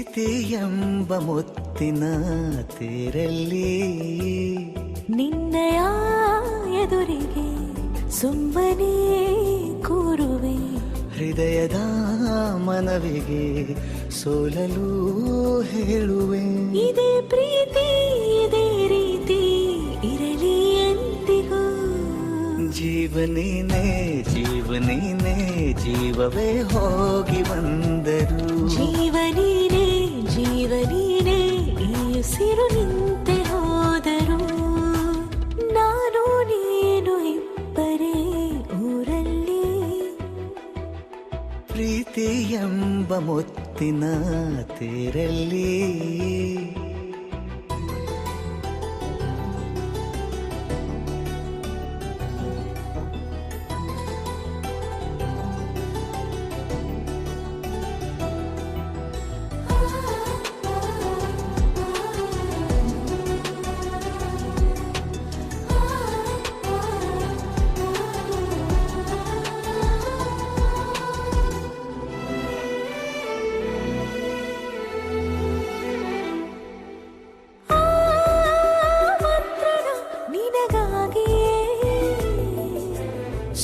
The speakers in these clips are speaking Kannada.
ಪ್ರೀತಿ ಎಂಬ ಮುತ್ತಿನ ತೇರಲ್ಲಿ ನಿನ್ನಯ ಎದುರಿಗೆ ಸುಮ್ಮನೆ ಕೂರುವೆ, ಹೃದಯದ ಮನವಿಗೆ ಸೋಲಲು ಹೇಳುವೆ. ಇದೇ ಪ್ರೀತಿ ಇದೇ ರೀತಿ ಇರಲಿ ಎಂದಿಗೂ. ಜೀವನೇನೆ ಜೀವನೇನೆ ಜೀವವೇ ಹೋಗಿ ಬಂದರು. ಜೀವನೀನೇ ಜೀವನೀನೇ ಈ ಉಸಿರು ನಿಂತೆ ಹೋದರು. ನಾನು ನೀನು ಇಬ್ಬರೇ ಊರಲ್ಲಿ. ಪ್ರೀತಿ ಎಂಬ ಮುತ್ತಿನ ತೇರಲ್ಲಿ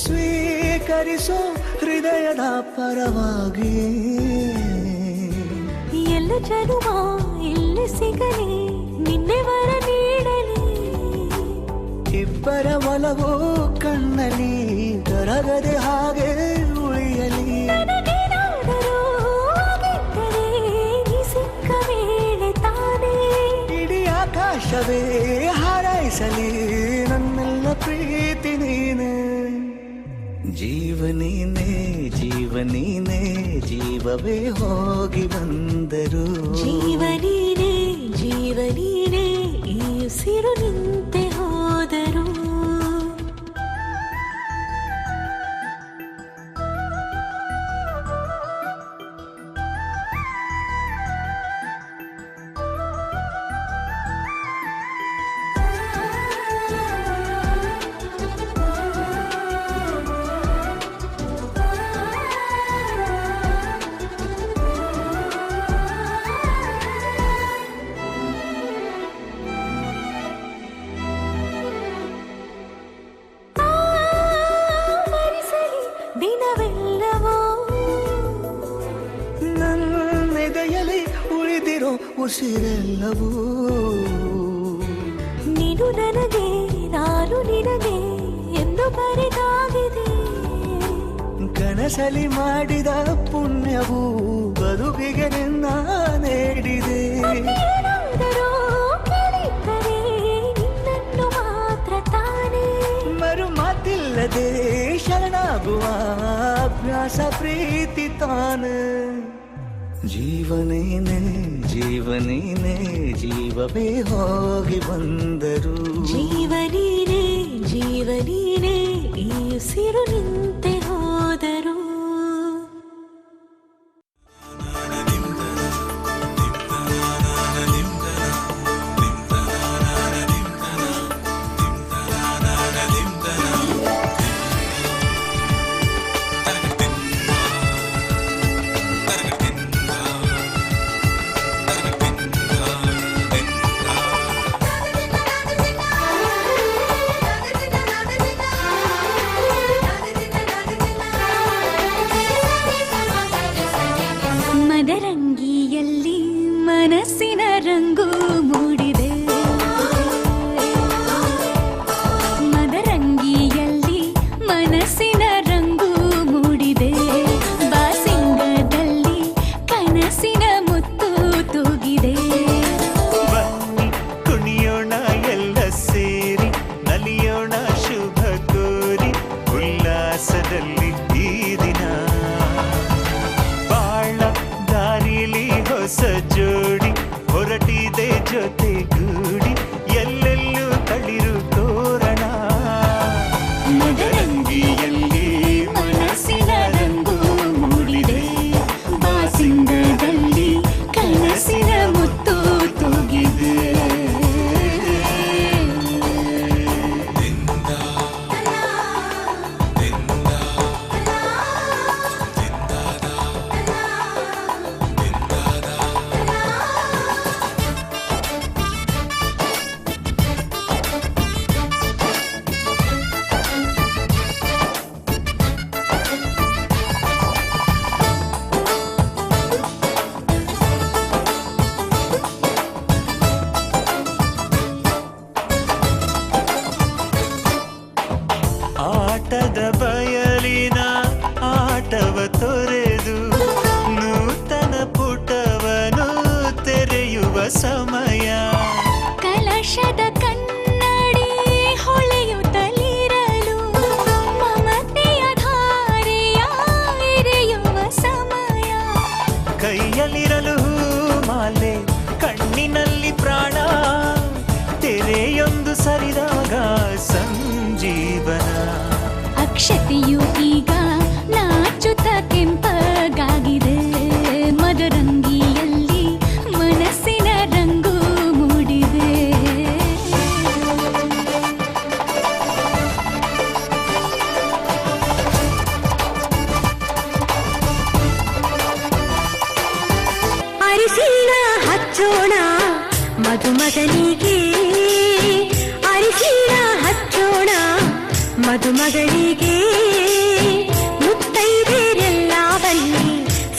ಸ್ವೀಕರಿಸೋ ಹೃದಯದ ಪರವಾಗಿ. ಎಲ್ಲ ಜನುಮ ಇಲ್ಲಿ ಸಿಗಲಿ, ನಿನ್ನೆ ವರ ನೀಡಲಿ. ಇಬ್ಬರ ಒಲವು ಕಣ್ಣಲ್ಲಿ ಕರಗದೆ ಹಾಗೆ ಉಳಿಯಲಿ. ನನಗೇನಾದರೂ ಆಗಿದ್ದರೆ ನೀ ಸಿಕ್ಕ ವೇಳೆ ತಾನೇ ಇಡೀ ಆಕಾಶವೇ ಹಾರೈಸಲಿ ನನ್ನೆಲ್ಲ ಪ್ರೀತಿ ನೀನೆ. ಜೀವನೀನೇ ಜೀವನೀನೇ ಜೀವವೇ ಹೋಗಿ ಬಂದರು. ಜೀವನೀನೇ ಜೀವನೀನೇ ಈ ಉಸಿರು ನಿಂತೆ ಹೋದರು. ದಿನವೆಲ್ಲವೋ ನನ್ನೆದೆಯಲ್ಲಿ ಉಳಿದಿರೋ ಉಸಿರೆಲ್ಲವೂ ನೀನು ನನಗೆ ನಾನು ನಿನಗೆ ಎಂದು ಬರೆದಾಗಿದೆ. ಕನಸಲಿ ಮಾಡಿದ ಪುಣ್ಯವು ಬದುಕಿಗೆ ನಿನ್ನ ನೀಡಿದೆ. ಏನಾದರೂ ಕೇಳಿದ್ದರೆ ನಿನ್ನನ್ನು ಮಾತ್ರ ತಾನೇ. ಮರು ಮಾತಿಲ್ಲದೆ ಶರಣಾಗುವ ಅಭ್ಯಾಸ ಪ್ರೀತಿ ತಾನೆ. ಜೀವನೇನೆ ಜೀವನೇನೆ ಜೀವವೇ ಹೋಗಿ ಬಂದರು. ಜೀವನೀನೇ ಜೀವನೀನೇ ಈ ಉಸಿರು ನಿಂತೆ ಹೋದರು. ಮದರಂಗಿಯಲ್ಲಿ ಮನಸ್ಸಿನ ರಂಗು ಮೂಡಿದೆ. ಮದರಂಗಿಯಲ್ಲಿ ಮನಸ್ಸಿನ ರಂಗು ಮೂಡಿದೆ. ಬಾಸಿಂಗದಲ್ಲಿ ಕನಸಿನ ಮುತ್ತು ತೂಗಿದೆ. ಬನ್ನಿ ಕುಣಿಯೋಣ ಎಲ್ಲ ಸೇರಿ, ನಲಿಯೋಣ ಶುಭ ಕೋರಿ ಉಲ್ಲಾಸದಲ್ಲಿ ಈ ದಿನ. ಬಾಳ ದಾರಿಲಿ ಹೊಸ ಜೋಡಿ ಹೊರಟಿದೆ ಜೊತೆಗೂಡಿ, ಎಲ್ಲೆಲ್ಲೂ ತಳಿರು ತೋರಣ. ಮದರಂಗಿಯಲ್ಲಿ ಮನಸ್ಸಿನ ರಂಗು ಮೂಡಿದೆ. ಬಾಸಿಂಗದಲ್ಲಿ ಕನಸಿನ ಮುತ್ತು ತೂಗಿದೆ. ಕೈಯಲ್ಲಿರಲು ಮಾಲೆ ಕಣ್ಣಿನಲ್ಲಿ ಪ್ರಾಣ ತೆರೆಯೊಂದು ಸರಿದಾಗ ಸಂಜೀವನ ಅಕ್ಷತೆಯು ಈಗ ನಾಚುತ್ತ ಕೆಂಪಗಾಗಿದೆ ಮದರಂಗಿಯಲ್ಲಿ ಮನಸ್ಸಿನ ರಂಗು ಮೂಡಿದೆ ಅರಿಶಿಣ ಹಚ್ಚೋಣ ಮಧುಮಗನಿಗೆ ಅರಿಶಿಣ ಹಚ್ಚೋಣ ಮಧುಮಗಳಿಗೆ ಮುತ್ತೈದೆರೆಲ್ಲ ಬನ್ನಿ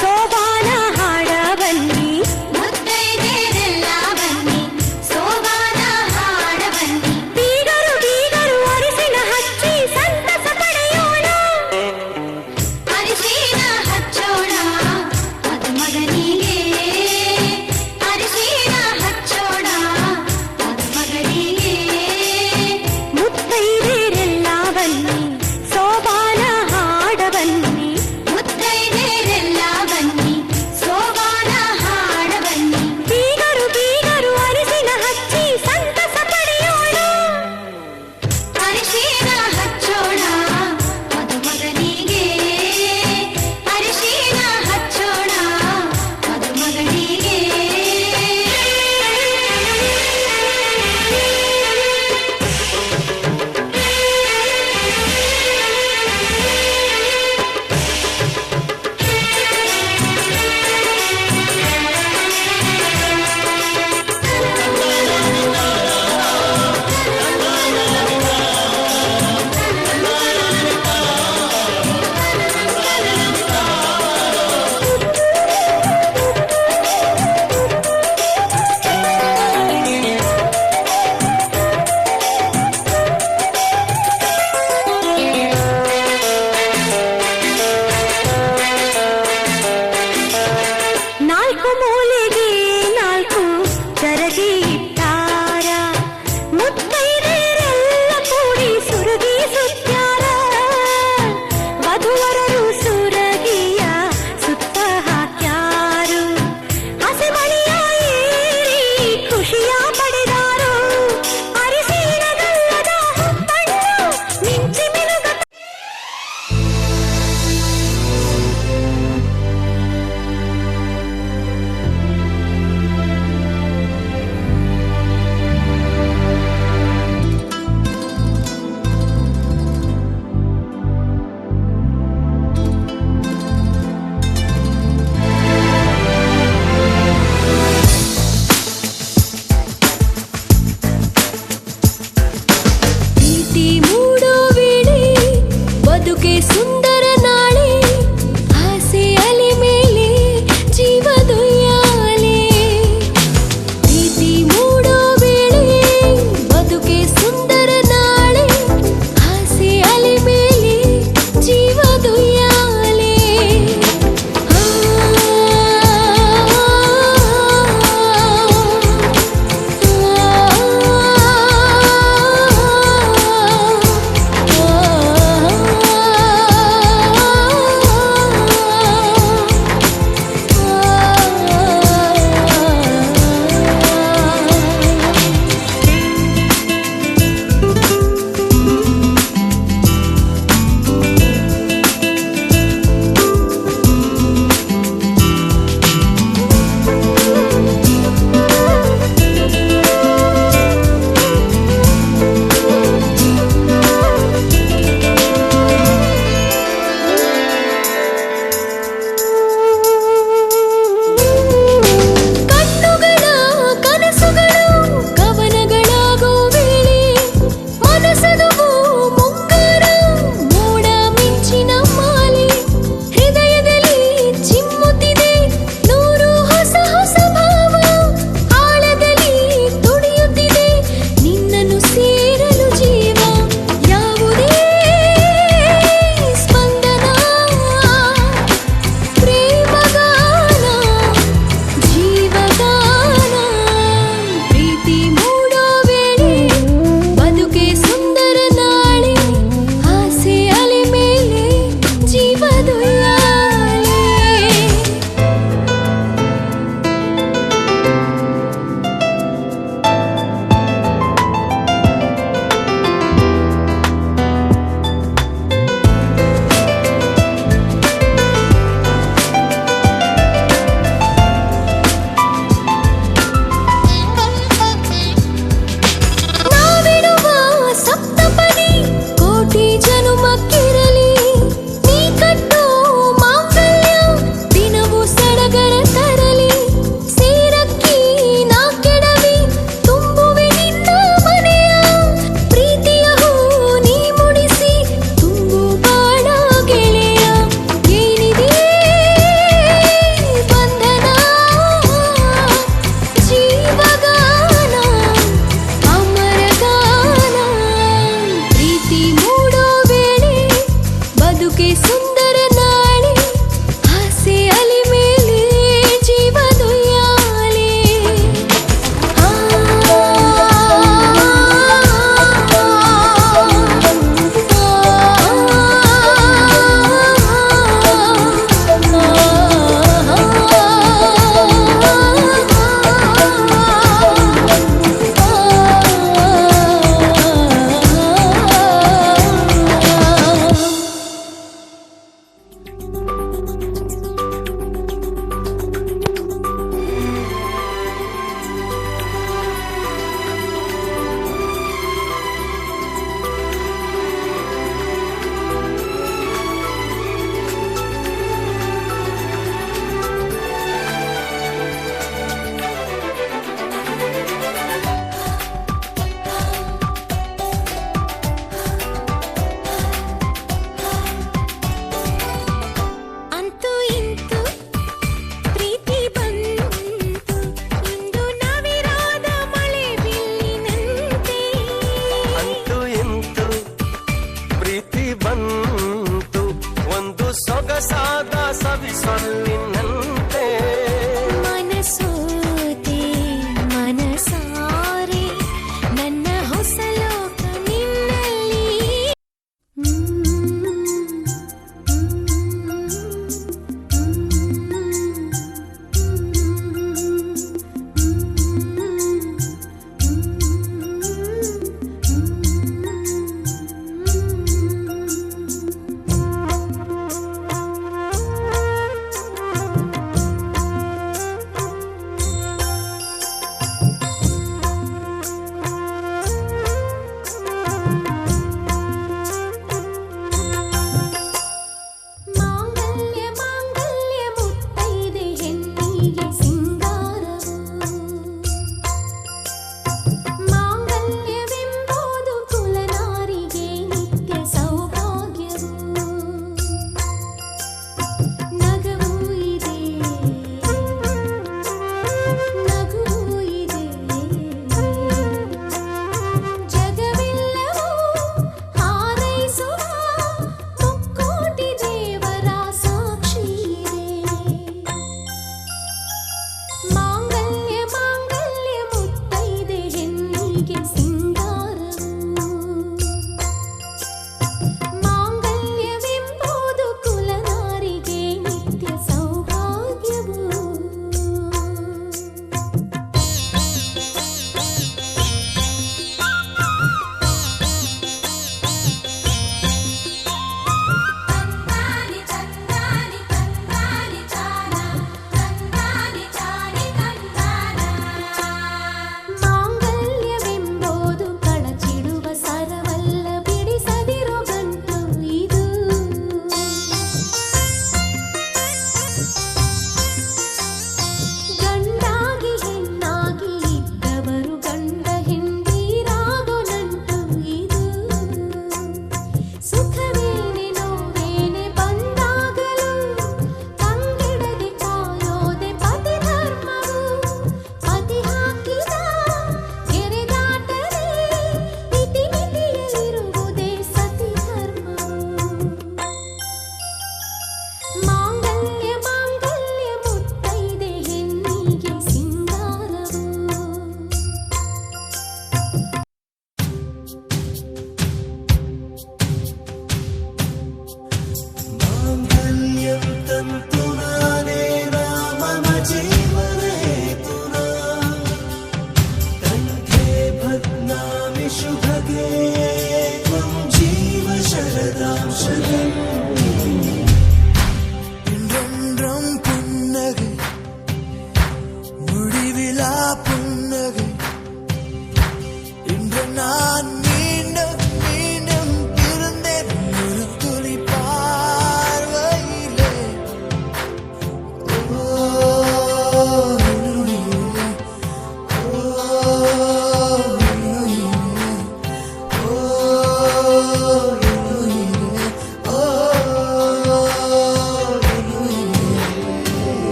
ಸೋಬಾನ ಹಾಡ ಬನ್ನಿ ಮುತ್ತೈದೆರೆಲ್ಲ ಬನ್ನಿ ಸೋಬಾನ ಹಾಡ ಬನ್ನಿ ಬೀಗರು ಬೀಗರು ಅರಿಶಿಣ ಹಚ್ಚಿ ಸಂತಸ ಪಡೆಯೋಣ ಅರಿಶಿಣ ಹಚ್ಚೋಣ ಮಧುಮಗನಿಗೆ ಅರಿಶಿಣ ಹಚ್ಚೋಣ ಮಧುಮಗಳಿಗೆ ಮುತ್ತೈದೆರೆಲ್ಲ ಬನ್ನಿ ಸೋಬಾನ ಹಾಡ ಬನ್ನಿ ಮುತ್ತೈದೆರೆಲ್ಲ ಬನ್ನಿ ಸೋಬಾನ ಹಾಡ ಬನ್ನಿ ಬೀಗರು ಬೀಗರು ಅರಿಶಿಣ ಹಚ್ಚಿ ಸಂತಸ ಪಡೆಯೋಣ ಅರಿಶಿಣ ಹಚ್ಚೋಣ ಮಧುಮಗನಿಗೆ ಅರಿಶಿಣ ಹಚ್ಚೋಣ ಮಧುಮಗಳಿಗೆ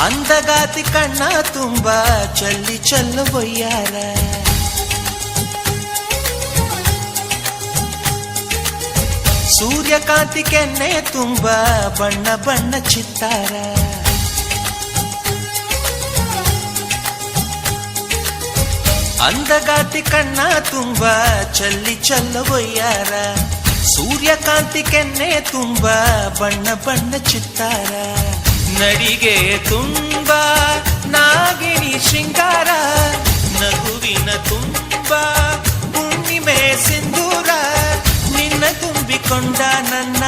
ಅಂದಗಾತಿ ಕಣ್ಣ ತುಂಬ ಚಲ್ಲಿ ಚಲ್ಲ ಬೊಯ್ಯಾರ ಸೂರ್ಯಕಾಂತಿ ಕೆನ್ನೆ ತುಂಬ ಬಣ್ಣ ಬಣ್ಣ ಚಿತ್ತಾರ ಅಂದಗಾತಿ ಕಣ್ಣ ತುಂಬ ಚಲ್ಲಿ ಚಲ್ಲ ಬೊಯ್ಯಾರ ಸೂರ್ಯಕಾಂತಿ ಕೆನ್ನೆ ತುಂಬ ಬಣ್ಣ ಬಣ್ಣ ಚಿತ್ತಾರ ನಡಿಗೆ ತುಂಬ ನಾಗಿಣಿ ಶೃಂಗಾರ ನಗುವಿನ ತುಂಬ ಹುಣ್ಣಿಮೆ ಸಿಂಧೂರ ನಿನ್ನ ತುಂಬಿಕೊಂಡ ನನ್ನ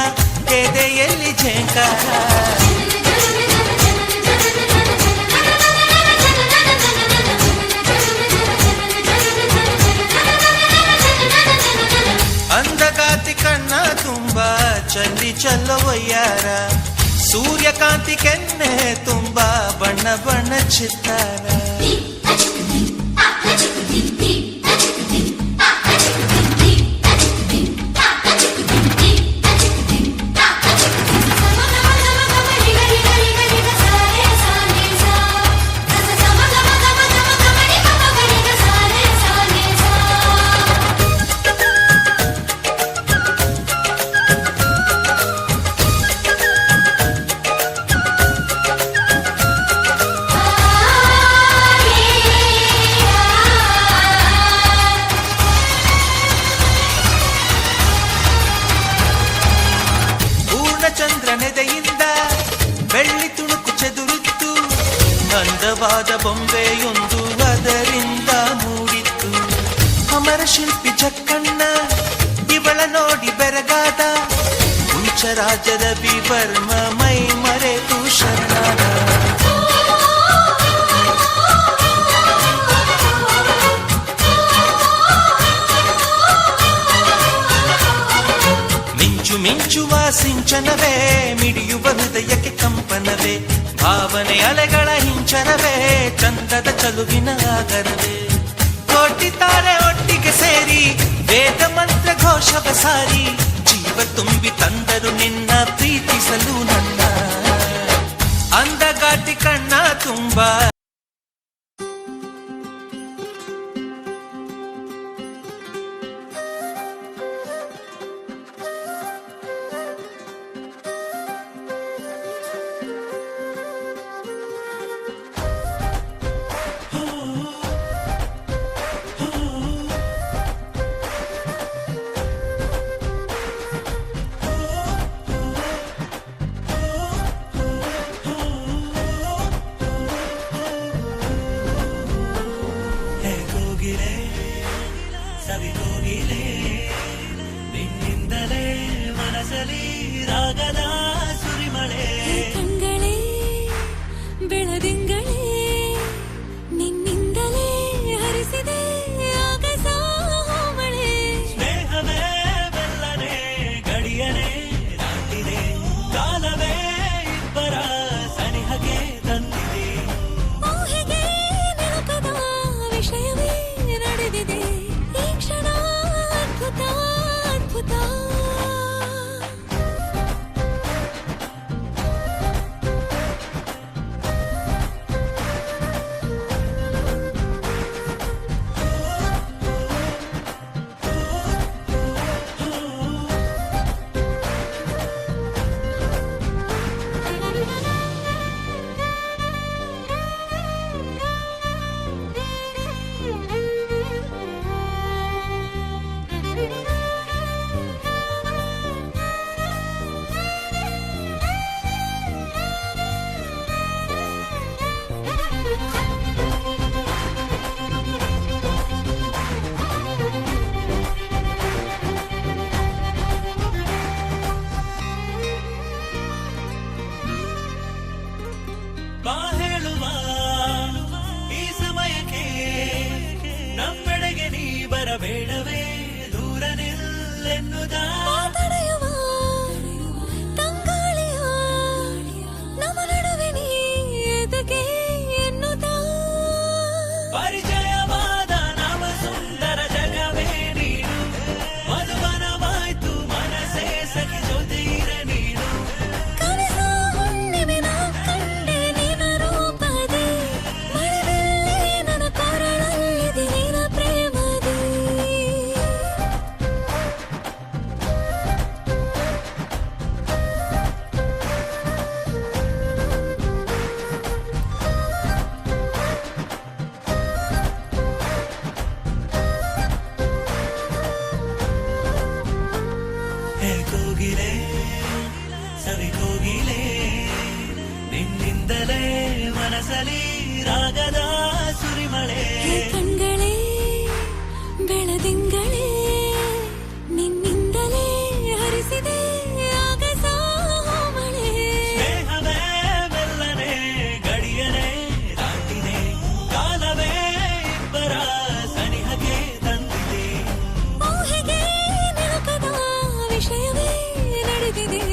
ಎದೆಯಲ್ಲಿ ಝೇಂಕಾರ ಅಂದಗಾತಿ ಕಣ್ಣ ತುಂಬ ಚಲ್ಲಿ ಚಲ್ಲವಯ್ಯಾರ ಸೂರ್ಯಕಾಂತಿ ಕೆನ್ನೆ ತುಂಬ ಬಣ್ಣ ಬಣ್ಣ ಚಿತ್ತಾರ ಚಂದ್ರನೆದೆಯಿಂದ ಬೆಳ್ಳಿ ತುಣುಕು ಚೆದುರಿತ್ತು ಅಂದವಾದ ಬೊಂಬೆಯೊಂದು ಅದರಿಂದ ಮೂಡಿತ್ತು ಅಮರ ಶಿಲ್ಪಿ ಜಕ್ಕಣ್ಣ ಇವಳ ನೋಡಿ ಬೆರಗಾದ ಹುಂಚರಾಜದ ಬಿವರ್ಮ ಮೈ ಮರೆತು ಶರಣಾದ ಮಿಂಚುವ ಸಿಂಚನವೇ ಮಿಡಿಯುವ ಹೃದಯಕ್ಕೆ ಕಂಪನವೇ ಭಾವನೆ ಅಲೆಗಳ ಹಿಂಚನವೇ ಚಂದದ ಚಲುವಿನ ಆಗರವೇ ಕೋಟಿ ತಾರೆ ಒಟ್ಟಿಗೆ ಸೇರಿ ವೇದ ಮಂತ್ರ ಘೋಷವ ಸಾರಿ ಜೀವ ತುಂಬಿ ತಂದರು ನಿನ್ನ ಪ್ರೀತಿಸಲು ನನ್ನ ಅಂದಗಾಟಿ ಕಣ್ಣ ತುಂಬ ಸವಿಕೋಗಿಲೆ ನಿನ್ನಿಂದಲೇ ಮನಸಲಿ ರಾಗದ ಸುರಿಮಳೆ ಕಣ್ಗಳೇ ಬೆಳದಿಂಗಳೇ ನಿನ್ನಿಂದಲೇ ಹರಿಸಿದೆ ಆಗಸ ಮಳೆ ಸ್ನೇಹವೇ ಮೆಲ್ಲನೆ ಗಡಿಯನೆ ದಾಟಿದೆ ಕಾಲವೇ ಇಬ್ಬರ ಸನಿಹಕ್ಕೆ ತಂದಿದೆ ಊಹೆಗೆ ನಿಲುಕದ ವಿಷಯವೇ ನಡೆದಿದೆ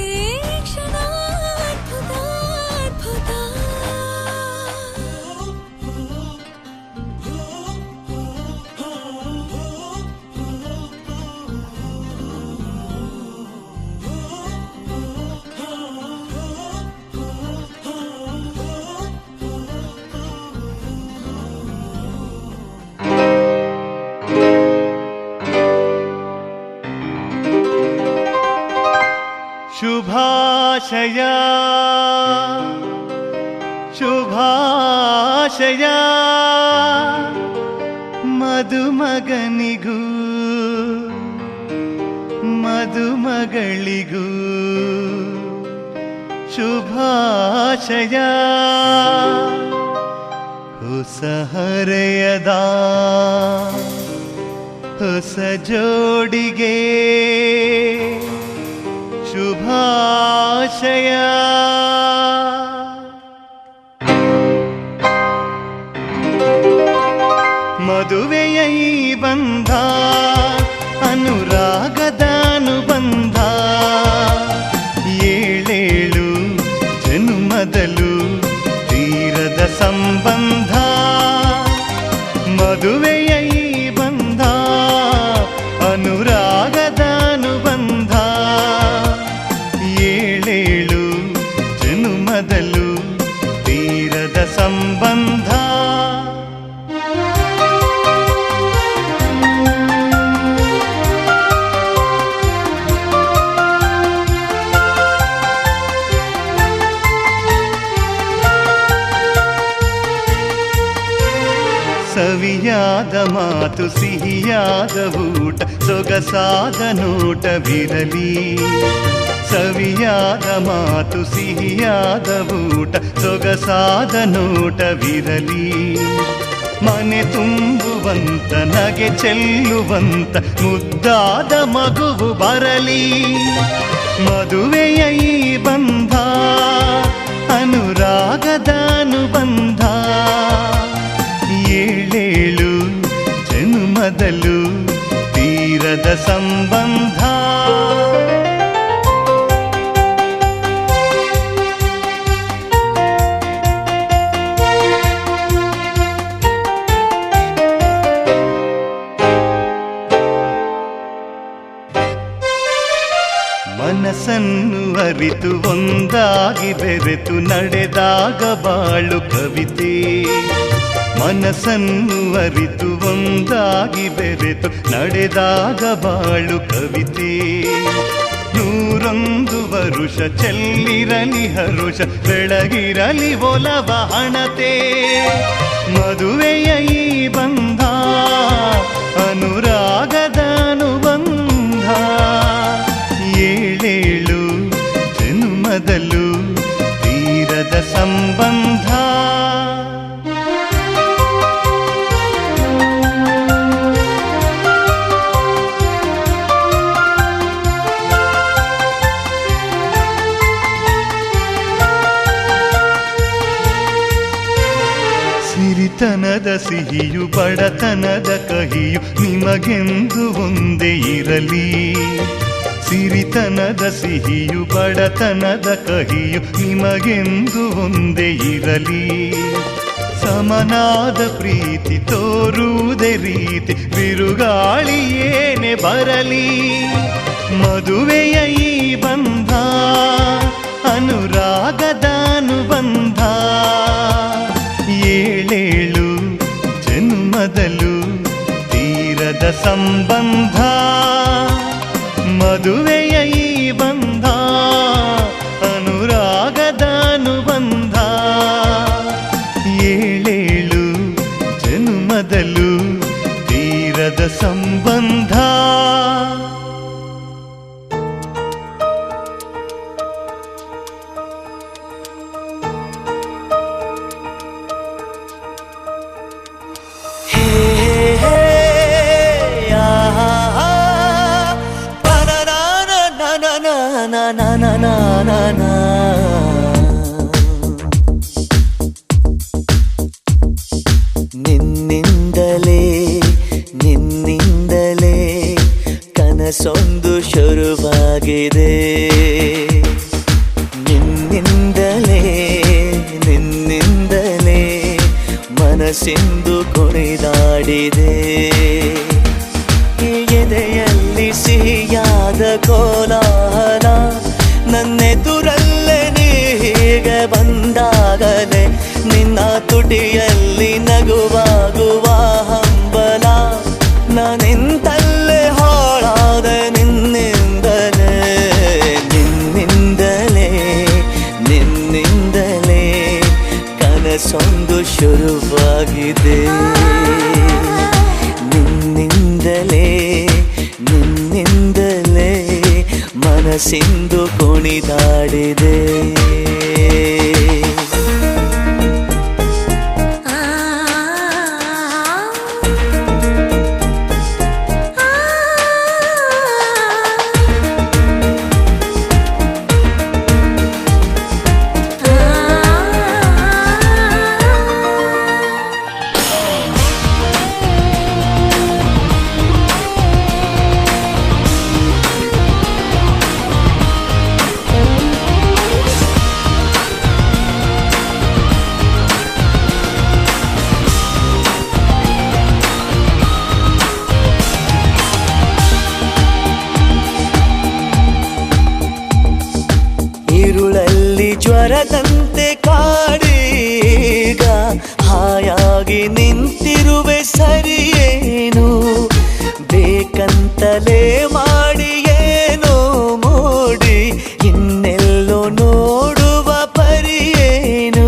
ಕ್ಷಣ ಅದ್ಭುತ ಅದ್ಭುತ ಶುಭಾಶಯ ಶುಭಾಶಯ ಮದುಮಗನಿಗೂ ಮದುಮಗಳಿಗೂ ಶುಭಾಶಯ ಹೊಸ ಹರೆಯದ ಹೊಸ ಜೋಡಿಗೆ ಶುಭಾಶಯ ಮದುವೆಯ ಈ ಬಂಧ ಅನುರಾಗದ ಅನುಬಂಧ ಏಳೇಳು ಜನುಮದಲು ತೀರದ ಸಂಬಂಧ ಮದುವೆಯ ಈ ಬಂಧ ಅನುರಾಗದ ಅನುಬಂಧ ಏಳೇಳು ಜನುಮದಲು ತೀರದ ಸಂಬಂಧ ಸವಿಯಾದ ಮಾತು ಸಿಹಿಯಾದ ಊಟ ಸೊಗಸಾದ ನೋಟವಿರಲಿ ಸವಿಯಾದ ಮಾತು ಸಿಹಿಯಾದ ಊಟ ಸೊಗಸಾದ ನೋಟವಿರಲಿ ಮನೆ ತುಂಬುವಂತ ನಗೆ ಚೆಲ್ಲುವಂತ ಮುದ್ದಾದ ಮಗುವು ಬರಲಿ ಮದುವೆಯ ಈ ಬಂಧ ಅನುರಾಗದ ಅನುಬಂಧ ಏಳೇಳು ಜನುಮದಲು ತೀರದ ಸಂಬಂಧ ಮನಸ್ಸನ್ನು ಅರಿತು ಒಂದಾಗಿ ಬೆರೆತು ನಡೆದಾಗ ಬಾಳು ಕವಿತೆ ಮನಸ್ಸನ್ನು ಅರಿತು ಒಂದಾಗಿ ಬೆರೆತು ನಡೆದಾಗ ಬಾಳು ಕವಿತೆ 101 ವರುಷ ಚೆಲ್ಲಿರಲಿ ಹರುಷ ಬೆಳಗಿರಲಿ ಒಲವ ಹಣತೆ ಮದುವೆಯ ಈ ಬಂಧ ಅನುರಾಗದ ಅನುಬಂಧ ಏಳೇಳು ಜನುಮದಲು ತೀರದ ಸಂಬಂಧ ಸಿರಿತನದ ಸಿಹಿಯು ಬಡತನದ ಕಹಿಯು ನಿಮಗೆಂದು ಒಂದೇ ಇರಲಿ ಸಿರಿತನದ ಸಿಹಿಯು ಬಡತನದ ಕಹಿಯು ನಿಮಗೆಂದು ಒಂದೇ ಇರಲಿ ಸಮನಾದ ಪ್ರೀತಿ ತೋರುವುದೇ ರೀತಿ ಬಿರುಗಾಳಿ ಏನೇ ಬರಲಿ ಮದುವೆಯ ಈ ಬಂಧ ಅನುರಾಗದ ಅನುಬಂಧ ಏಳೇಳು ಜನ್ಮದಲು ತೀರದ ಸಂಬಂಧ ಮದುವೆಯ ಈ ಬಂಧ ಅನುರಾಗದ ಅನುಬಂಧ ಏಳೇಳು ಜನ್ಮದಲು ತೀರದ ಸಂಬಂಧ ನಾ ನಿನ್ನಿಂದಲೇ ನಿನ್ನಿಂದಲೇ ಕನಸೊಂದು ಶುರುವಾಗಿದೆ ನಿನ್ನಿಂದಲೇ ನಿನ್ನಿಂದಲೇ ಮನಸ್ಸಿಂದು ಕುಣಿದಾಡಿದೆ ಎದೆಯಲ್ಲಿ ಸಿಹಿಯಾದ ಕೋಲಾಹಲ ನನ್ನೆದುರಲ್ಲೇ ನೀ ಹೀಗೆ ಬಂದಾಗಲೇ ನಿನ್ನ ತುಟಿಯಲ್ಲಿ ನಗುವಾಗುವ ಹಂಬಲ ನಾನಿಂತಲ್ಲೇ ಹಾಳಾದ ನಿನ್ನಿಂದಲೇ ನಿನ್ನಿಂದಲೇ ನಿನ್ನಿಂದಲೇ ಕನಸೊಂದು ಶುರುವಾಗಿದೆ ನಿನ್ನಿಂದಲೇ ನಿನ್ನಿಂದಲೇ ಮನಸ್ಸಿಂದು ಕುಣಿದಾಡಿದೆ ഇരുളಲ್ಲಿ ಜ್ವರದಂತೆ ಕಾಡೀಗ ಹಾಯಾಗಿ ನಿಂತಿರುವೆ ಸರಿಯೇನು ಬೇಕಂತಲೇ ಮಾಡಿ ಏನೋ ಮೋಡಿ ಇನ್ನೆಲ್ಲೋ ನೋಡುವ ಪರಿಯೇನು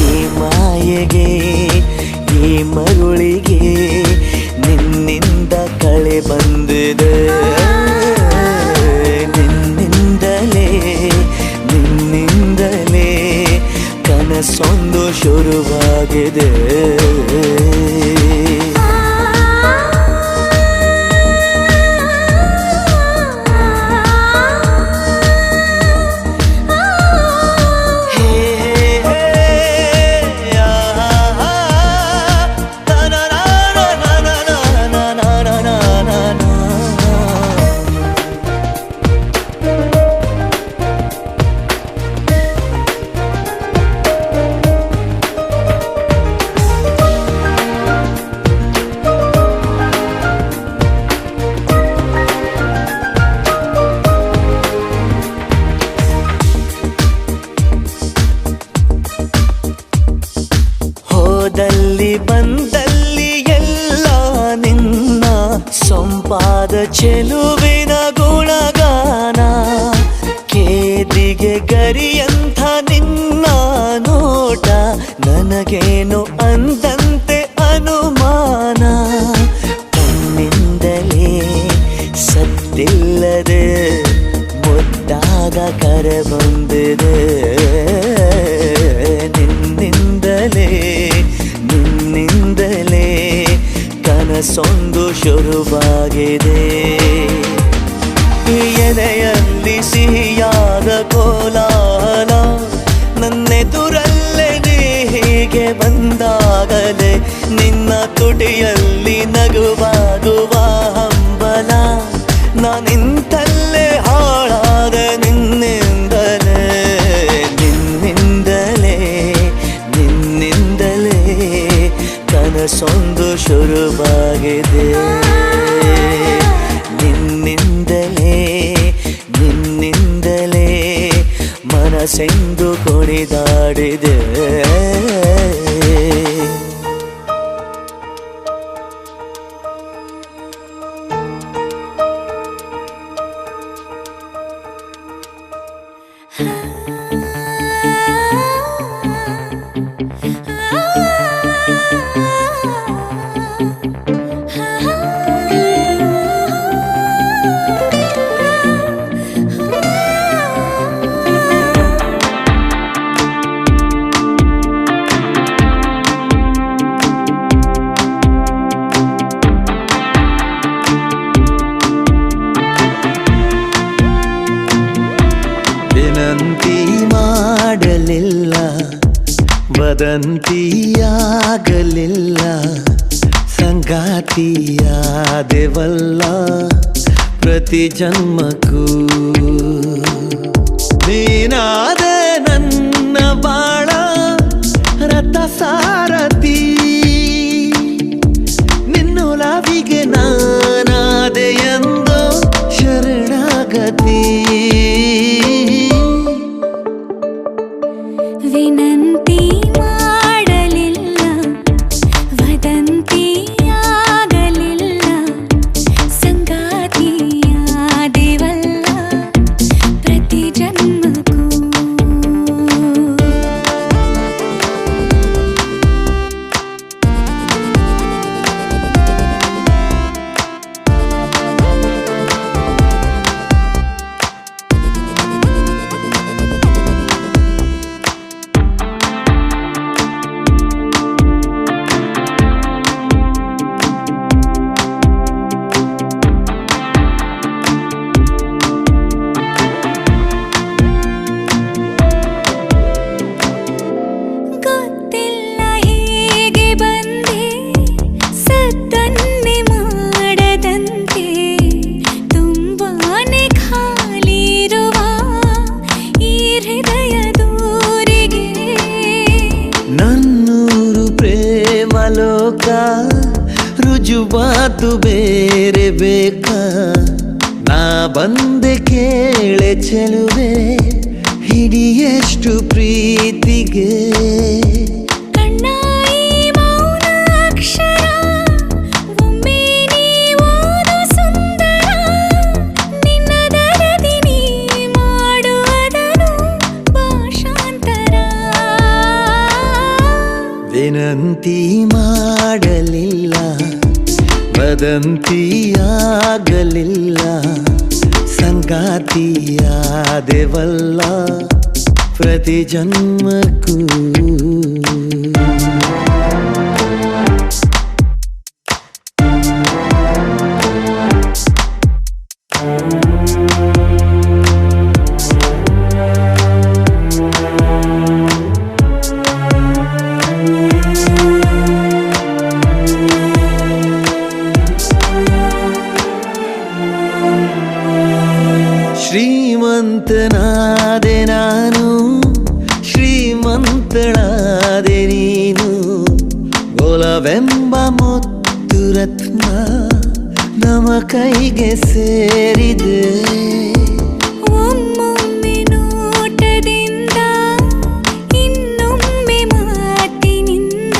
ಈ ಮಾಯೆಗೆ ಈ ಮರುಳಿಗೆ ನಿನ್ನಿಂದ ಕಳೆ ಬಂದಿದೆ ನಿನ್ನಿಂದಲೇ ಕನಸೊಂದು ಶುರುವಾಗಿದೆ ಹೋದಲ್ಲಿ ಬಂದಲ್ಲಿ ಎಲ್ಲ ನಿನ್ನ ಸೊಂಪಾದ ಚೆಲುವಿನ ಗುಣಗಾನ ಕೇದಿಗೆ ಗರಿಯಂಥ ನಿನ್ನ ನೋಟ ನನಗೇನು ಅಂದಂತೆ ಅನುಮಾನ ಕಣ್ಣಿಂದಲೇ ಸತ್ತಿಲ್ಲದೆ ಮುದ್ದಾದ ಕರೆ ಬಂದಿದೆ ನಿನ್ನಿಂದಲೇ ನಿನ್ನಿಂದಲೇ ಕನಸೊಂದು ಶುರುವಾಗಿದೆ ಎದೆಯಲ್ಲಿ ಸಿಹಿಯಾದ ಕೋಲಾಹಲ ನನ್ನೆದುರಲ್ಲೇ ನೀ ಹೀಗೆ ಬಂದಾಗಲೇ ನಿನ್ನ ತುಟಿಯಲ್ಲಿ ನಗುವಾಗುವ ಹಂಬಲ ನಾನಿಂತಲ್ಲೇ ಹಾಳಾದ ನಿನ್ನಿಂದಲೇ ನಿನ್ನಿಂದಲೇ ನಿನ್ನಿಂದಲೇ ಕನಸೊಂದು ಶುರುವಾಗಿದೆ ನಿನ್ನಿಂದಲೇ ನಿನ್ನಿಂದಲೇ ಮನಸ್ಸೆಂದು ಕುಣಿದಾಡಿದೆ ವದಂತಿ ಮಾಡಲಿಲ್ಲ, ವದಂತಿಯಾಗಲಿಲ್ಲ, ಸಂಗಾತಿಯಾದೆವಲ್ಲ ಪ್ರತಿ ಜನ್ಮಕ್ಕೂ. ನೀನಾದೆ ನನ್ನ ಬಾಳ ರಥ ಸಾರಥಿ, ನಿನ್ನೊಲವಿಗೆ ನಾನಾದೆ ಎಂದು ಶರಣಾಗತಿ. ವಿನಂತಿ ಮಾಡಲಿಲ್ಲ, ವದಂತಿಯಾಗಲಿಲ್ಲ, ಸಂಗಾತಿಯಾದೆವಲ್ಲ ಪ್ರತಿ ಜನ್ಮಕ್ಕೂ. ಗೊತ್ತಿಲ್ಲ ಹೇಗೆ ಬಂದೆ, ಸದ್ದನ್ನೇ ಮಾಡದಂತೆ, ತುಂಬಾನೇ ಖಾಲಿ ಇರುವ ಈ ಹೃದಯ ದೂರಿಗೆ. ನನ್ನೂರು ಪ್ರೇಮ ಲೋಕ ರುಜುವಾತು ಬೇರೆ ಬೇಕಾ, ನಾ ಬಂದೆ ಕೇಳೆ ಚೆಲುವೆ ಹಿಡಿಯಷ್ಟು ಪ್ರೀತಿಗೆ. ಕಣ್ಣ ಈ ಮೌನ ಅಕ್ಷರ ಒಮ್ಮೆ ನೀ ಓದು ಸುಂದರ, ನಿನ್ನ ದರದಿ ನೀ ಮಾಡುವುದನು ಭಾಷಾಂತರ. ವಿನಂತಿ ಮಾಡಲಿಲ್ಲ, ವದಂತಿಯಾಗಲಿಲ್ಲ, ಸಂಗಾತಿಯಾದೆವಲ್ಲ ಪ್ರತಿ ಜನ್ಮಕ್ಕೂ. ಶ್ರೀಮಂತನಾದೆ ನಾನು, ಶ್ರೀಮಂತಳಾದೆ ನೀನು, ಒಲವೆಂಬ ಮುತ್ತು ರತ್ನ ನಮ್ಮ ಕೈಗೆ ಸೇರಿದೆ. ಒಮ್ಮೊಮ್ಮೆ ನೋಟದಿಂದ, ಇನ್ನೊಮ್ಮೆ ಮಾತಿನಿಂದ,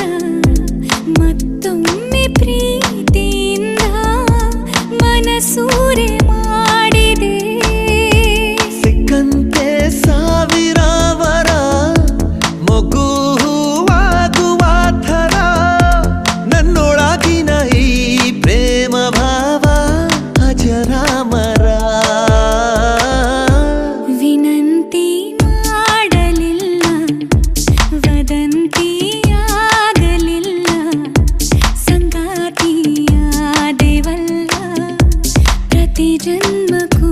ಮತ್ತೊಮ್ಮೆ ಪ್ರೀತಿಯಿಂದ ಮನಸೂರೆ ಮಾಡಿದೆ. ಸಿಕ್ಕಂತೆ ಸಾವಿರ ವರ ಮೊಗ್ಗು ಹೂವಾಗುವ ಥರ, ನನ್ನೊಳಗಿನ ಈ ಪ್ರೇಮ ಭಾವ ಅಜರಾಮರ. ವಿನಂತಿ ಮಾಡಲಿಲ್ಲ, ವದಂತಿಯಾಗಲಿಲ್ಲ, ಸಂಗಾತಿಯಾದೆವಲ್ಲ ಪ್ರತಿ ಜನ್ಮಕ್ಕೂ.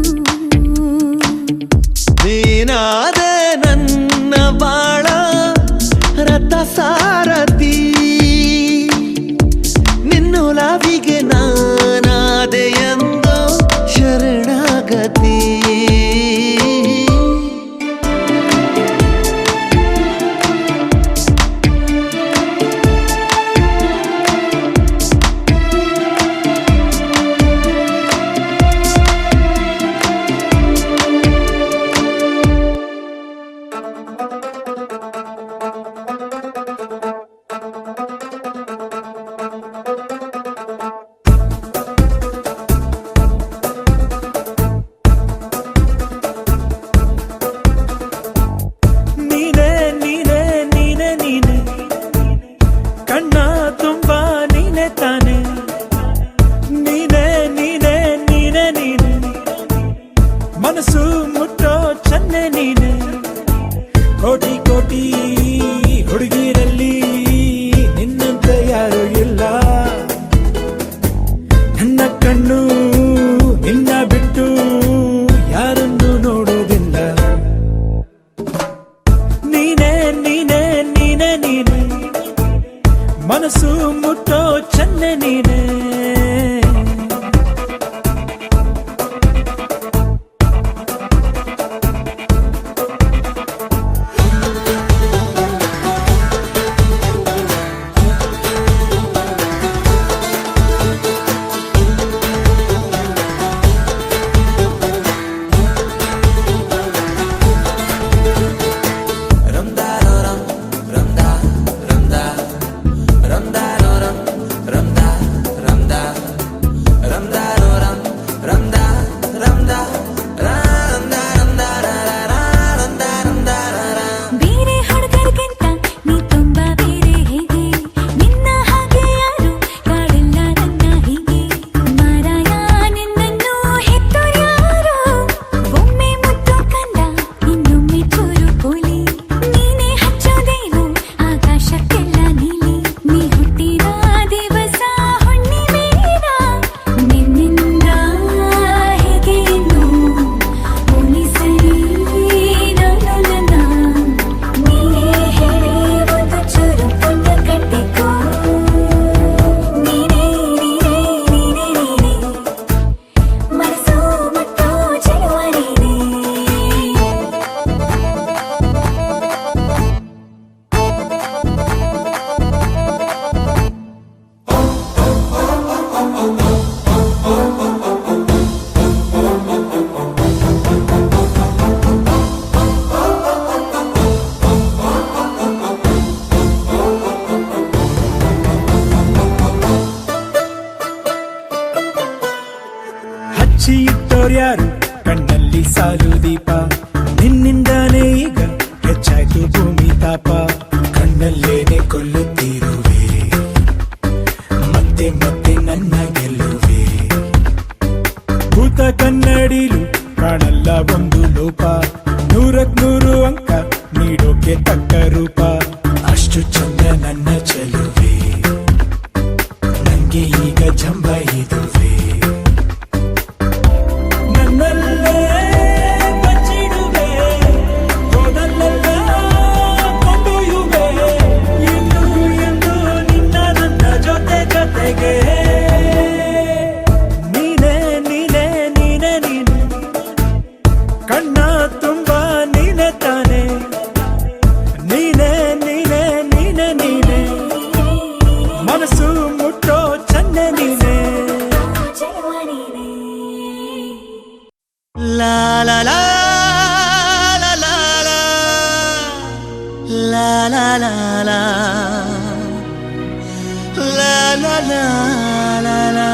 ನೀನಾದೆ ನನ್ನ ಬಾಳ ರಥ ಸಾರಥಿ, ನಿನ್ನೊಲವಿಗೆ ನಾನಾದೆ ಎಂದು ಶರಣಾಗತಿ. ಮುಟ್ಟೋ ಚೆನ್ನೆ ನೀನೆ. ಇಟ್ಟೋರ್ಯಾರು ಕಣ್ಣಲ್ಲಿ ಸಾಲು ದೀಪ, ನಿನ್ನಿಂದಾನೇ ಈಗ ಹೆಚ್ಚಾಯ್ತು ಭೂಮಿ ತಾಪ. ಕಣ್ಣಲ್ಲೇನೆ ಕೊಲ್ಲುತ್ತಿರುವೆ, ಮತ್ತೆ ಮತ್ತೆ ನನ್ನ ಗೆಲ್ಲುವೆ. ಭೂತ ಕನ್ನಡಿಲು ಕಾಣಲ್ಲ ಒಂದು ಲೋಪ, 100ಕ್ಕೆ 100 ಅಂಕ ನೀಡೋಕೆ ತಕ್ಕ ರೂಪ. ಅಷ್ಟು ಚಂದ ನನ್ನ ಚೆಲುವೆ, ನಂಗೆ ಈಗ ಜಂಬ ಇದುವೆ. La la la la la la la la la la la la la la.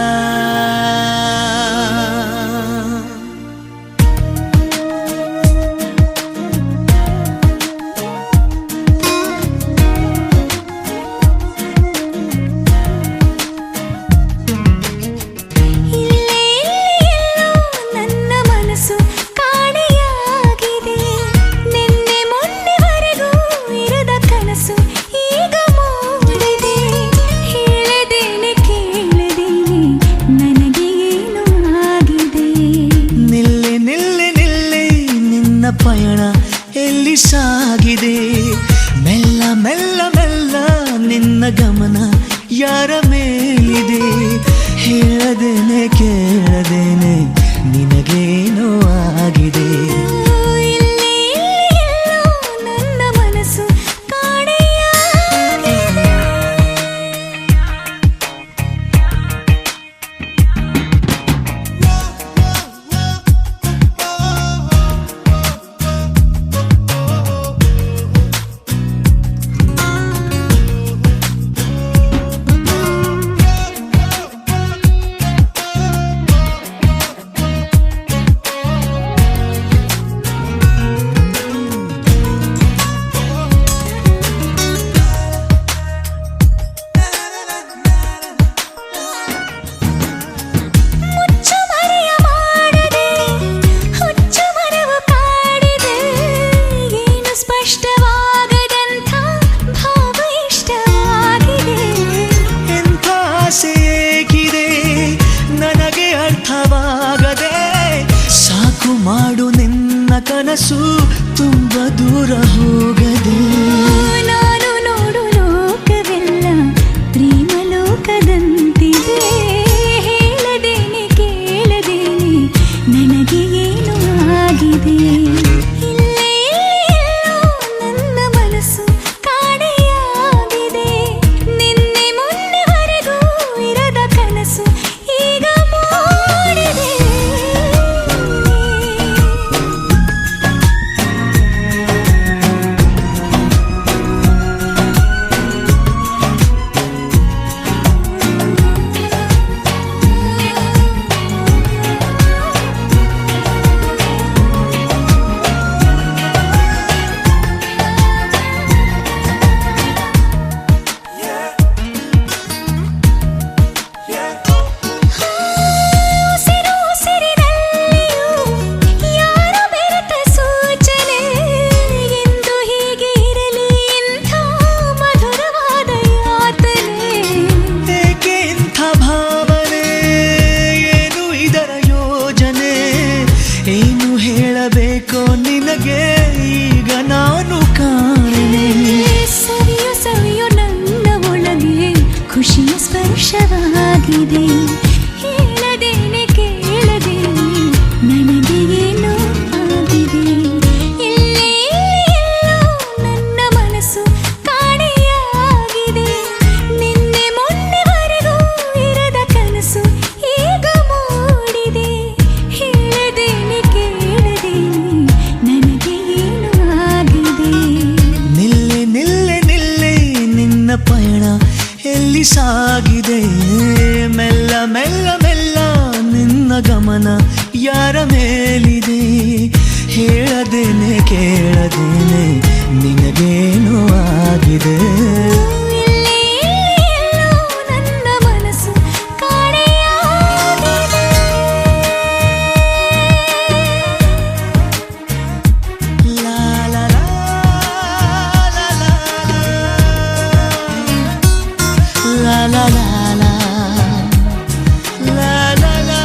ಪಯಣ ಎಲ್ಲಿ ಸಾಗಿದೆ, ಮೆಲ್ಲ ಮೆಲ್ಲ ಮೆಲ್ಲ ನಿನ್ನ ಗಮನ ಯಾರ ಮೇಲಿದೆ. ಹೇಳದೇನೆ ಕೇಳದೇನೆ ನಿನಗೇನೋ ಆಗಿದೆ. ನನ್ನ ಮನಸ್ಸು ಕಾಣೆಯಾಗಿದೆ. ಮಾಡು ನಿನ್ನ ಕನಸು ತುಂಬ ದೂರ ಹೋಗದೆ. ನಾನು ನೋಡು ಲೋಕವೆಲ್ಲ ಪ್ರೇಮ ಪಯಣ ಎಲ್ಲಿ ಸಾಗಿದೆ ಮೆಲ್ಲ ಮೆಲ್ಲ ಮೆಲ್ಲ ನಿನ್ನ ಗಮನ ಯಾರ ಮೇಲಿದೆ ಹೇಳದೇನೆ ಕೇಳದೇನೆ ನಿನಗೇನು ಆಗಿದೆ ನನ್ನ ಮನಸ್ಸು ಕಾಣೆಯಾಗಿದೆ ಲಾ ಲಾ ಲಾ ಲಾ ಲಾ ಲಾ ಲಾ ಲಾ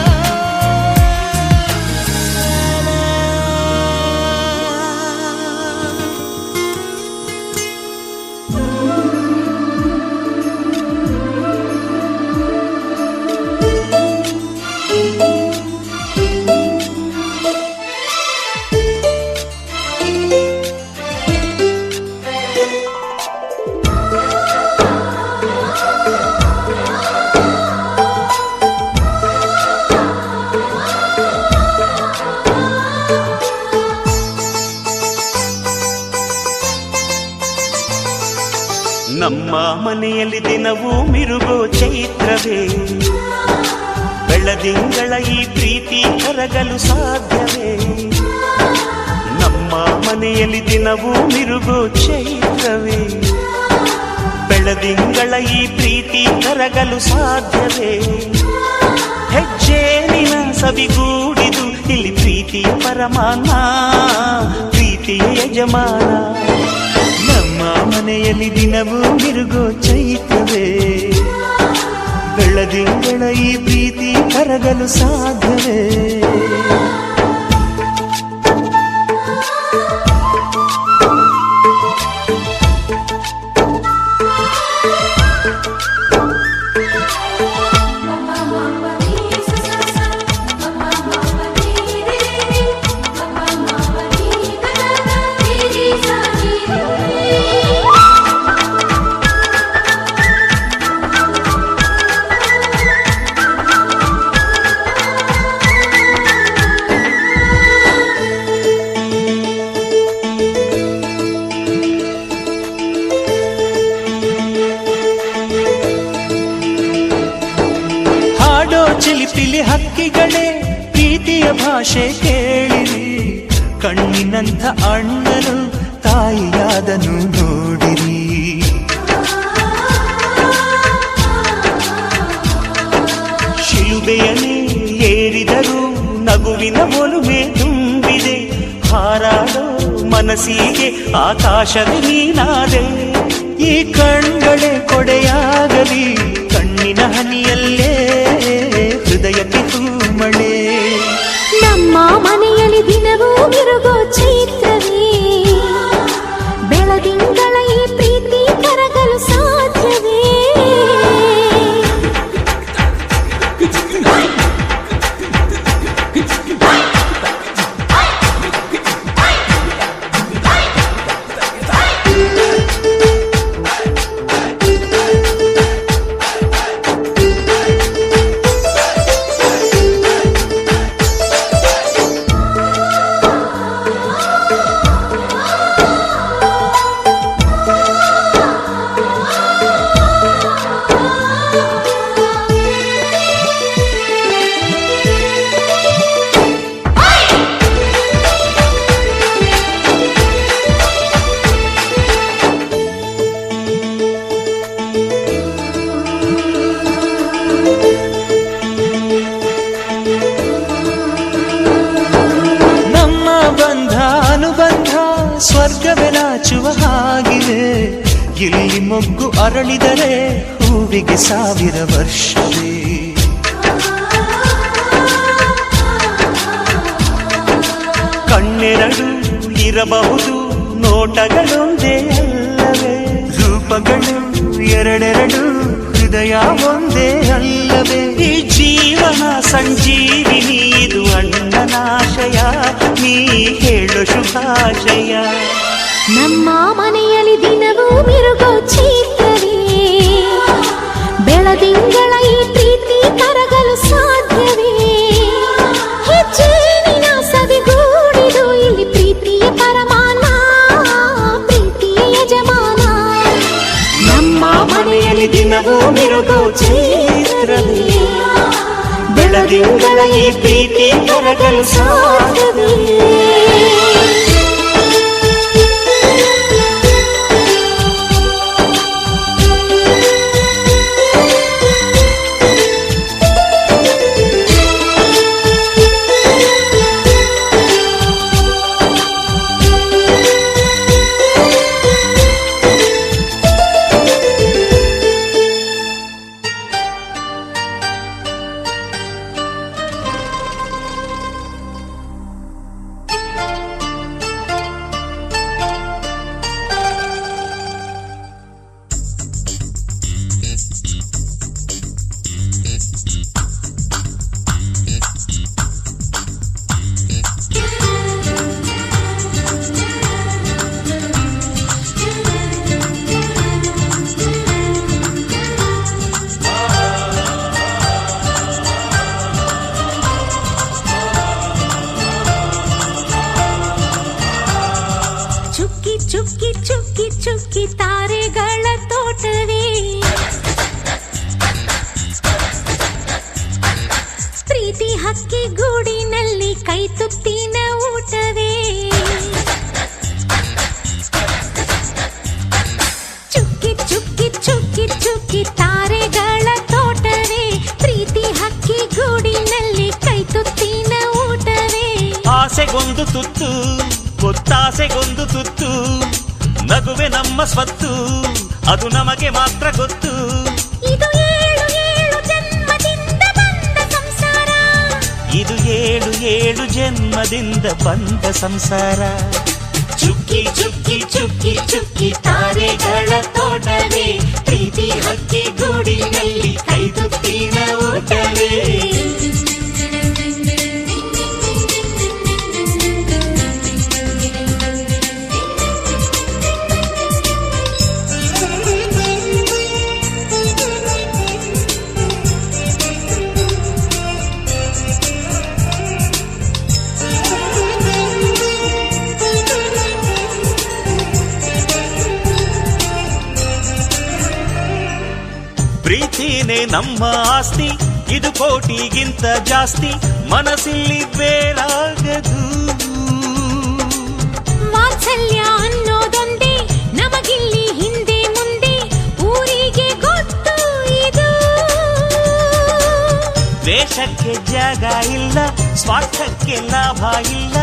ನಮ್ಮ ಮನೆಯಲ್ಲಿ ದಿನವೂ ಮಿರುಗೋ ಚೈತ್ರವೇ ಬೆಳದಿಂಗಳ ಈ ಪ್ರೀತಿ ಕರಗಲು ಸಾಧ್ಯವೇ ನಮ್ಮ ಮನೆಯಲ್ಲಿ ದಿನವೂ ಮಿರುಗೋ ಚೈತ್ರವೇ ಬೆಳದಿಂಗಳ ಈ ಪ್ರೀತಿ ಕರಗಲು ಸಾಧ್ಯವೇ ಹೆಜ್ಜೇನಿನ ಸವಿಗೂಡಿದು ಇಲ್ಲಿ ಪ್ರೀತಿಯ ಪರಮಾನ ಪ್ರೀತಿಯ ಯಜಮಾನ ನಮ್ಮ ಮನೆಯಲ್ಲಿ ದಿನವೂ ಮಿರುಗೋ ಚೈತ್ರವೇ ಬೆಳದಿಂಗಳ ಈ ಪ್ರೀತಿ ಕರಗಲು ಸಾಧ್ಯವೇ ಚಿಲಿಪಿಲಿ ಹಕ್ಕಿಗಳೇ ಪ್ರೀತಿಯ ಭಾಷೆ ಕೇಳಿರಿ ಕಣ್ಣಿನಂಥ ಅಣ್ಣನು ತಾಯಿಯಾದನು ನೋಡಿರಿ ಶಿಲುಬೆಯನೇ ಏರಿದರೂ ನಗುವಿನ ಒಲುಮೆ ತುಂಬಿದೆ ಹಾರಾಡೋ ಮನಸ್ಸಿಗೆ ಆಕಾಶವೇ ನೀನಾದೆ ಈ ಕಣ್ಗಳೇ ಕೊಡೆಯಾಗಲಿ ಕಣ್ಣಿನ ಹನಿಯಲ್ಲೇ ಹೃದಯಕ್ಕೆ ಹೂಮಳೆ ನಮ್ಮ ಮನೆಯಲ್ಲಿ ದಿನವೂ ಮಿರುಗೋ ಚೈತ್ರವೇ ಬೆಳದಿಂಗಳ ಈ ಪ್ರೀತಿ ಕರಗಲು ಸಾಧ್ಯವೇ ಸ್ವರ್ಗವೇ ನಾಚುವ ಹಾಗಿವೆ ಇಲ್ಲಿ ಮೊಗ್ಗು ಅರಳಿದರೆ ಹೂವಿಗೆ 1000 ವರ್ಷವೇ ಕಣ್ಣೆರಡು ಇರಬಹುದು ನೋಟಗಳೊಂದೇ ಅಲ್ಲವೇ ರೂಪಗಳು ಎರಡೆರಡು ಹೃದಯ ಒಂದೇ ಅಲ್ಲವೇ ಈ ಜೀವನ ಸಂಜೀವಿನಿ ಇದು ಅಣ್ಣನಾಶಯ ನೀ ಹೇಳು ಶುಭಾಶಯ ನಮ್ಮ ಮನೆಯಲ್ಲಿ ದಿನವೂ ಮಿರುಗೋ ಚೈತ್ರವೇ ಬೆಳದಿಂಗಳ ಈ ಪ್ರೀತಿ ಕರಗಲು ಸಾಧ್ಯವೇ ಹೆಜ್ಜೇನಿನ ಸವಿಗೂಡಿದು ಇಲ್ಲಿ ಪ್ರೀತಿಯ ಪರಮಾನ ಪ್ರೀತಿಯ ಯಜಮಾನ ನಮ್ಮ ಬಾಳಲ್ಲಿ ದಿನವೂ ಮಿರುಗೋ ಚೈತ್ರವೇ ಬೆಳದಿಂಗಳ ಈ ಪ್ರೀತಿ ಕರಗಲು ಸಾಧ್ಯವೇ ಚುಕ್ಕಿ ಚುಕ್ಕಿ ಚುಕ್ಕಿ ತಾರೆಗಳ ತೋಟವೇ ಪ್ರೀತಿ ಹಕ್ಕಿ ಗೂಡಿನಲ್ಲಿ ಕೈ ತುತ್ತಿನ ಊಟವೇ ಚುಕ್ಕಿ ಚುಕ್ಕಿ ಚುಕ್ಕಿ ಚುಕ್ಕಿ ತಾರೆಗಳ ತೋಟವೇ ಪ್ರೀತಿ ಹಕ್ಕಿ ಗೂಡಿನಲ್ಲಿ ಕೈ ತುತ್ತಿನ ಊಟವೇ ಆಸೆಗೊಂದು ತುತ್ತು ಗೊತ್ತಾಸೆಗೊಂದು ತುತ್ತು ನಗುವೆ ನಮ್ಮ ಸ್ವತ್ತು ಅದು ನಮಗೆ ಮಾತ್ರ ಗೊತ್ತು ಇದು ಏಳು ಏಳು ಜನ್ಮದಿಂದ ಬಂದ ಸಂಸಾರ ಇದು ಏಳು ಏಳು ಜನ್ಮದಿಂದ ಬಂದ ಸಂಸಾರ ಚುಕ್ಕಿ ಚುಕ್ಕಿ ಚುಕ್ಕಿ ಚುಕ್ಕಿ ತಾರೆಗಳ ತೋಟವೇ ಪ್ರೀತಿ ಹಕ್ಕಿ ಗೂಡಿನಲ್ಲಿ ಕೈ ತುತ್ತಿನ ಊಟವೇ ಪ್ರೀತಿನೇ ನಮ್ಮ ಆಸ್ತಿ ಇದು ಕೋಟಿಗಿಂತ ಜಾಸ್ತಿ ಮನಸ್ಸಿಲ್ಲಿ ಬೇರಾಗದು ವಾತ್ಸಲ್ಯ ಅನ್ನೋದೊಂದೇ ನಮಗಿಲ್ಲಿ ಹಿಂದೆ ಮುಂದೆ ಊರಿಗೆ ಗೊತ್ತು ಇದು ದ್ವೇಷಕ್ಕೆ ಜಾಗ ಇಲ್ಲ ಸ್ವಾರ್ಥಕ್ಕೆ ಲಾಭ ಇಲ್ಲ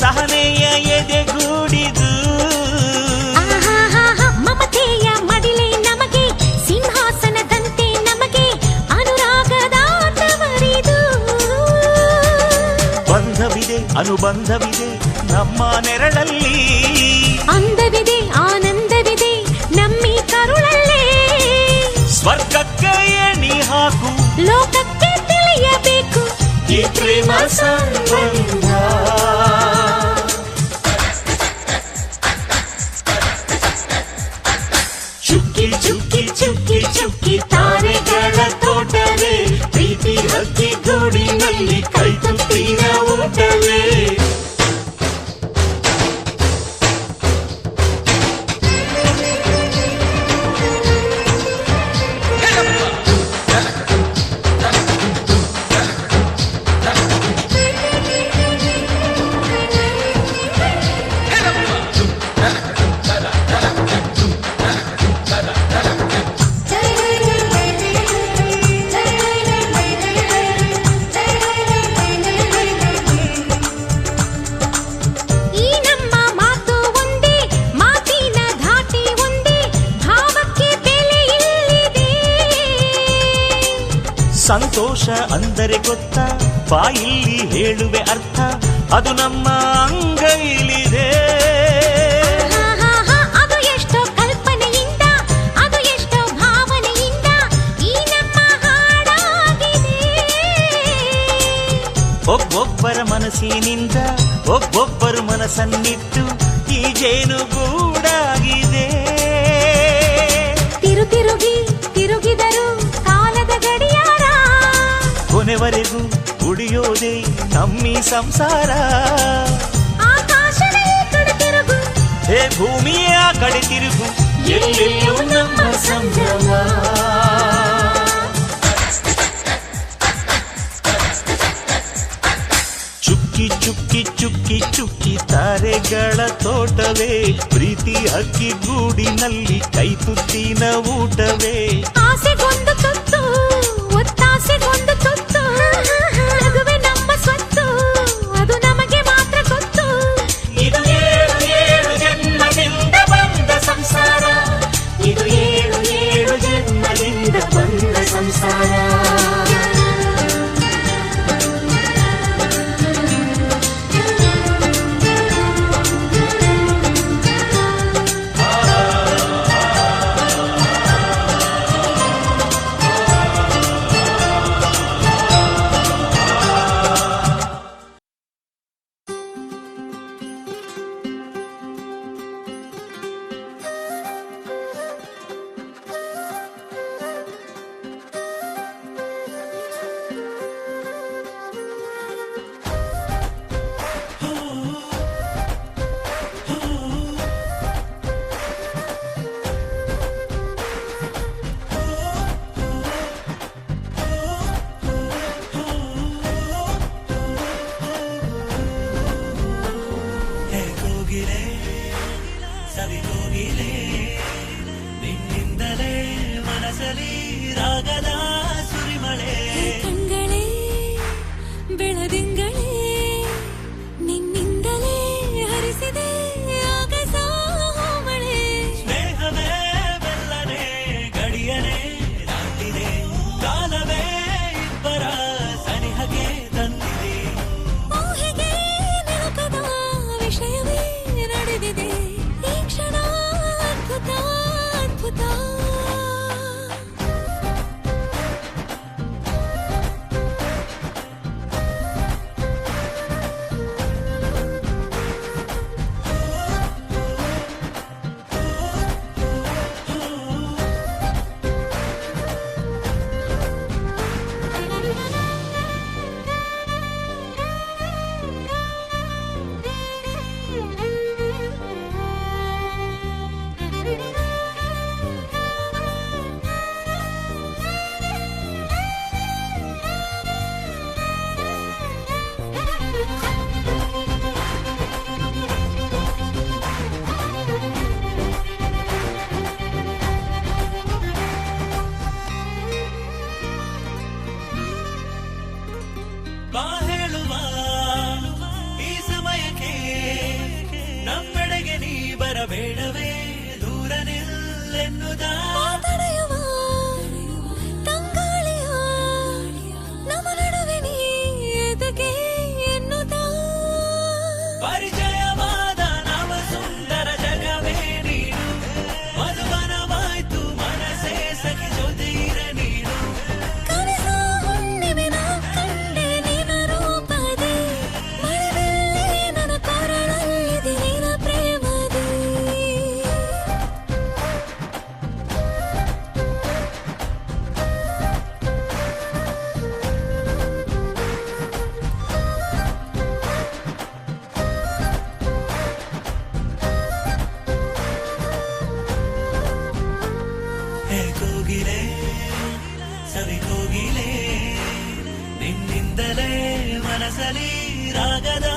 ಸಹನೆಯ ಎದೆಗೂಡಿದು ಮಮತೆಯ ಮಡಿಲೆ ನಮಗೆ ಸಿಂಹಾಸನದಂತೆ ನಮಗೆ ಅನುರಾಗದ ತವರಿದು ಬಂಧವಿದೆ ಅನುಬಂಧವಿದೆ ನಮ್ಮ ನೆರಳಲ್ಲಿ ಅಂದವಿದೆ ಆನಂದವಿದೆ ನಮ್ಮಿ ಕರುಳಲ್ಲೇ ಸ್ವರ್ಗಕ್ಕೆ ಎಣಿ ಹಾಕು ಲೋಕಕ್ಕೆ ತಿಳಿಯಬೇಕು ಈ ಪ್ರೇಮ ಸಂಬಂಧ ಚುಕ್ಕಿ ಚುಕ್ಕಿ ಚುಕ್ಕಿ ಚುಕ್ಕಿ ತಾರೆಗಳ ತೋಟವೇ ಪ್ರೀತಿ ಹಕ್ಕಿ ಗೂಡಿನಲ್ಲಿ ಕೈ ತುತ್ತಿನ ಊಟವೇ ಈ ನಮ್ಮ ಮಾತು ಒಂದೇ ಮಾತಿನ ಧಾಟಿ ಒಂದೇ ಭಾವಕ್ಕೆ ಬೆಲೆ ಇಲ್ಲಿದೆ ಸಂತೋಷ ಅಂದರೆ ಗೊತ್ತಾ ಬಾಯಿಲ್ಲಿ ಹೇಳುವೆ ಅರ್ಥ ಅದು ನಮ್ಮ ಅಂಗೈಲಿದೆ ಅದು ಎಷ್ಟೋ ಕಲ್ಪನೆಯಿಂದ ಅದು ಎಷ್ಟೋ ಭಾವನೆಯಿಂದ ಈ ನಮ್ಮ ಹಾಡಾಗಿದೆ ಒಬ್ಬೊಬ್ಬರ ಮನಸ್ಸಿನಿಂದ ಒಬ್ಬೊಬ್ಬರು ಮನಸ್ಸನ್ನಿಟ್ಟು ಈ ಜೇನುಗೂಡಾಗಿದೆ ತಿರುಗಿ ತಿರುಗಿದರು ಕಾಲದ ಗಡಿಯಾರ ಕೊನೆವರೆಗೂ ಉಳಿಯೋದೇ ನಮ್ಮಿ ಸಂಸಾರ ಆಕಾಶದ ಈ ಕಡೆ ತಿರುಗು ಹೇ ಭೂಮಿಯ ಆ ಕಡೆ ತಿರುಗು ಎಲ್ಲೆಲ್ಲೂ ನಮ್ಮ ಸಂಭ್ರಮ. ಚುಕ್ಕಿ ಚುಕ್ಕಿ ಚುಕ್ಕಿ ಚುಕ್ಕಿ ತಾರೆಗಳ ತೋಟವೇ, ಪ್ರೀತಿ ಅಕ್ಕಿ ಗೂಡಿನಲ್ಲಿ ಕೈ ತುತ್ತಿನ ಊಟವೇ. ಆಸೆಗೊಂದು ತುತ್ತು, ಒತ್ತಾಸೆಗೊಂದು ತುತ್ತು, ನಗುವೆ ನಮ್ಮ ಸ್ವತ್ತು, ಅದು ನಮಗೆ ಮಾತ್ರ ಗೊತ್ತು. ಇದು ಏಳು ಏಳು ಜನ್ಮದಿಂದ ಬಂದ ಸಂಸಾರ, ಇದು ಏಳು ಏಳು ಜನ್ಮದಿಂದ ಬಂದ ಸಂಸಾರ. ಸವಿಗೋಗಿಲೆ ನಿನ್ನಿಂದಲೇ ಮನಸಲಿ ರಾಗದ ಸುರಿಮಳೆ. ಕಂಗಳೇ ಬೆಳದಿಂಗಳೇ ನಿನ್ನಿಂದಲೇ ಹರಿಸಿದೆ ಆಗಸ ಮಳೆ. ಸ್ನೇಹವೇ ಬೆಲ್ಲನೆ ಗಡಿಯನೆ ದಾಟಿದೆ, ಕಾಲವೇ ಇಬ್ಬರ ಸನಿಹಗೆ ತಂದಿದೆ. ಊಹೆಗೆ ನಿಲುಕದ ವಿಷಯವೇ ನಡೆದಿದೆ, ಈ ಕ್ಷಣ ಅದ್ಭುತ ಅದ್ಭುತ. ಬಾ ಹೇಳುವ ಈ ಸಮಯಕ್ಕೆ ನಮ್ಮೆಡೆಗೆ ನೀ ಬರಬೇಡವೇ, ದೂರ ನಿಲ್ಲೆನ್ನುದ ತಡೆಯುವ ತಂಗಾಳಿಯ ನಮ್ಮ ನಡುವೆ ನೀ ಎದಕ್ಕೆ ಎನ್ನುತ್ತ. ಪರಿಚಯವಾದ ನವ ಸುಂದರ ಜಗವೇ ನೀನು, ಮಧುವನವಾಯ್ತು ಮನಸೇ ಸಖಿ ಜೊತೆ ಇರ ನೀನು. ಕನಸ ಹುಣ್ಣಿಮೆನ ಕಂಡೆ ನಿನ್ನ ರೂಪದೆ, ಮಳೆಬೆಲ್ಲೆ ನನ್ನ ಕೊರಳಲ್ಲಿದೆ ನಿನ್ನ ಪ್ರೇಮದೆ. ಕೋಗಿಲೆ ಸವಿಗೋಗಿಲೆ ನಿನ್ನಿಂದಲೇ ಮನಸಲಿ ರಾಗದ